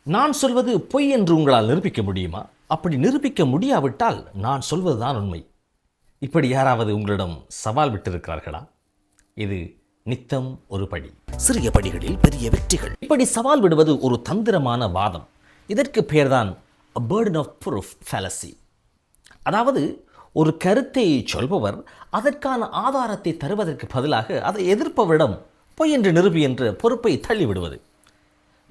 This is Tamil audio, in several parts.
நான் சொல்வது பொய் என்று உங்களால் நிரூபிக்க முடியுமா? அப்படி நிரூபிக்க முடியாவிட்டால் நான் சொல்வதுதான் உண்மை. இப்படி யாராவது உங்களிடம் சவால் விட்டிருக்கிறார்களா? இது நித்தம் ஒரு படி, சிறிய படிகளில் பெரிய வெற்றிகள். இப்படி சவால் விடுவது ஒரு தந்திரமான வாதம். இதற்கு பெயர்தான் burden of proof fallacy. அதாவது ஒரு கருத்தை சொல்பவர் அதற்கான ஆதாரத்தை தருவதற்கு பதிலாக அதை எதிர்ப்பவரிடம் பொய் என்று நிரூபி என்ற பொறுப்பை தள்ளிவிடுவது.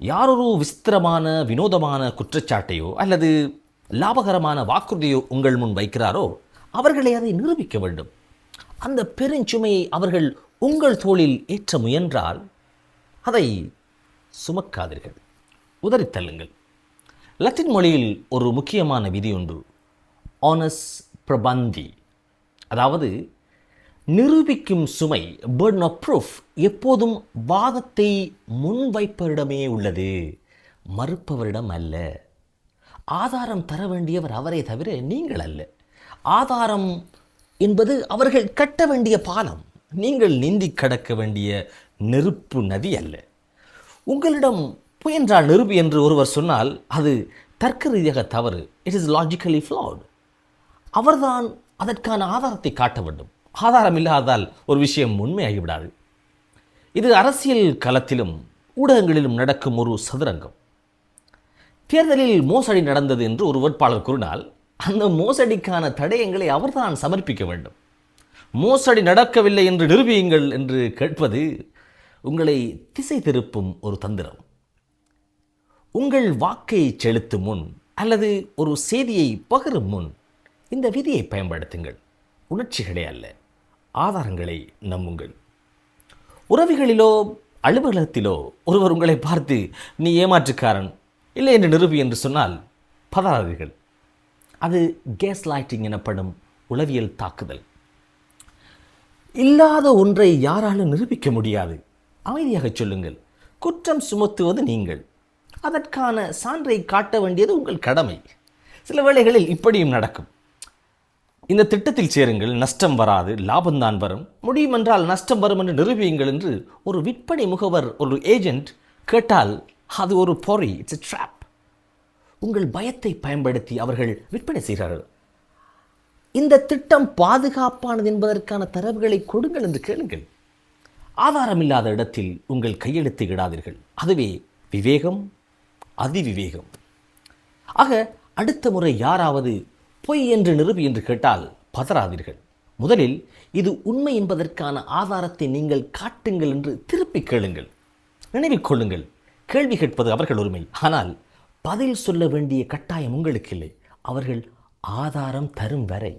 யாரொரு விசித்திரமான வினோதமான குற்றச்சாட்டையோ அல்லது லாபகரமான வாக்குறுதியோ உங்கள் முன் வைக்கிறாரோ அவர்களை அதை நிரூபிக்க வேண்டும். அந்த பெருஞ்சுமையை அவர்கள் உங்கள் தோளில் ஏற்ற முயன்றால் அதை சுமக்காதீர்கள், உதறித்தள்ளுங்கள். லத்தீன் மொழியில் ஒரு முக்கியமான விதி உண்டு, ஆனஸ் பிரபந்தி. அதாவது நிரூபிக்கும் சுமை, burden of proof, எப்போதும் வாதத்தை முன்வைப்பவரிடமே உள்ளது, மறுப்பவரிடம் அல்ல. ஆதாரம் தர வேண்டியவர் அவரே தவிர நீங்கள் அல்ல. ஆதாரம் என்பது அவர்கள் கட்ட வேண்டிய பாலம், நீங்கள் நீந்தி கடக்க வேண்டிய நெருப்பு நதி அல்ல. உங்களிடம் புயன்றால் நிரூபி என்று ஒருவர் சொன்னால் அது தர்க்க ரீதியாக தவறு. It is logically flat. அவர்தான் அதற்கான ஆதாரத்தை காட்ட வேண்டும். ஆதாரம் இல்லாதால் ஒரு விஷயம் உண்மையாகிவிடாது. இது அரசியல் களத்திலும் ஊடகங்களிலும் நடக்கும் ஒரு சதுரங்கம். தேர்தலில் மோசடி நடந்தது என்று ஒரு வேட்பாளர் கூறினால் அந்த மோசடிக்கான தடயங்களை அவர்தான் சமர்ப்பிக்க வேண்டும். மோசடி நடக்கவில்லை என்று நிரூபியுங்கள் என்று கேட்பது உங்களை திசை திருப்பும் ஒரு தந்திரம். உங்கள் வாக்கை செலுத்தும் முன் அல்லது ஒரு செய்தியை பகிரும் முன் இந்த விதியை பயன்படுத்துங்கள். உணர்ச்சிகளே அல்ல, ஆதாரங்களை நம்புங்கள். உறவுகளிலோ அலுவலகத்திலோ ஒருவர் உங்களை பார்த்து நீ ஏமாற்றுக்காரன், இல்லை என்று நிரூபி என்று சொன்னால் பதறாதீர்கள். அது கேஸ் லைட்டிங் எனப்படும் உளவியல் தாக்குதல். இல்லாத ஒன்றை யாராலும் நிரூபிக்க முடியாது. அமைதியாக சொல்லுங்கள். குற்றம் சுமத்துவது நீங்கள், அதற்கான சான்றை காட்ட வேண்டியது உங்கள் கடமை. சில வேளைகளில் இப்படியும் நடக்கும். இந்த திட்டத்தில் சேருங்கள், நஷ்டம் வராது, லாபம்தான் வரும், முடியும் என்றால் நஷ்டம் வரும் என்று நிரூபியுங்கள் என்று ஒரு விற்பனை முகவர், ஒரு ஏஜென்ட் கேட்டால் அது ஒரு பொறி, இட்ஸ் எ ட்ராப். உங்கள் பயத்தை பயன்படுத்தி அவர்கள் விற்பனை செய்கிறார்கள். இந்த திட்டம் பாதுகாப்பானது என்பதற்கான தரவுகளை கொடுங்கள் என்று கேளுங்கள். ஆதாரம் இல்லாத இடத்தில் உங்கள் கையெழுத்தை இடாதீர்கள். அதுவே விவேகம், அதிவிவேகம். ஆக அடுத்த முறை யாராவது பொய் என்று நிரூபி என்று கேட்டால் பதறாதீர்கள். முதலில் இது உண்மை என்பதற்கான ஆதாரத்தை நீங்கள் காட்டுங்கள் என்று திருப்பி கேளுங்கள். நினைவில் கொள்ளுங்கள், கேள்வி கேட்பது அவர்கள் உரிமை, ஆனால் பதில் சொல்ல வேண்டிய கட்டாயம் உங்களுக்கு இல்லை. அவர்கள் ஆதாரம் தரும் வரை.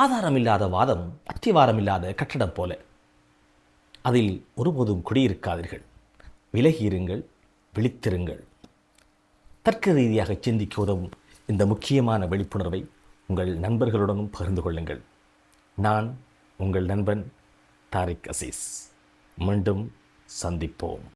ஆதாரம் இல்லாத வாதம் அத்திவாரம் இல்லாத கட்டடம் போல. அதில் ஒருபோதும் குடியிருக்காதீர்கள். விலகியிருங்கள், விழித்திருங்கள். தர்க்க ரீதியாக சிந்திக்க உதவும் இந்த முக்கியமான விழிப்புணர்வை உங்கள் நண்பர்களுடனும் பகிர்ந்து கொள்ளுங்கள். நான் உங்கள் நண்பன் தாரிக் அசீஸ். மீண்டும் சந்திப்போம்.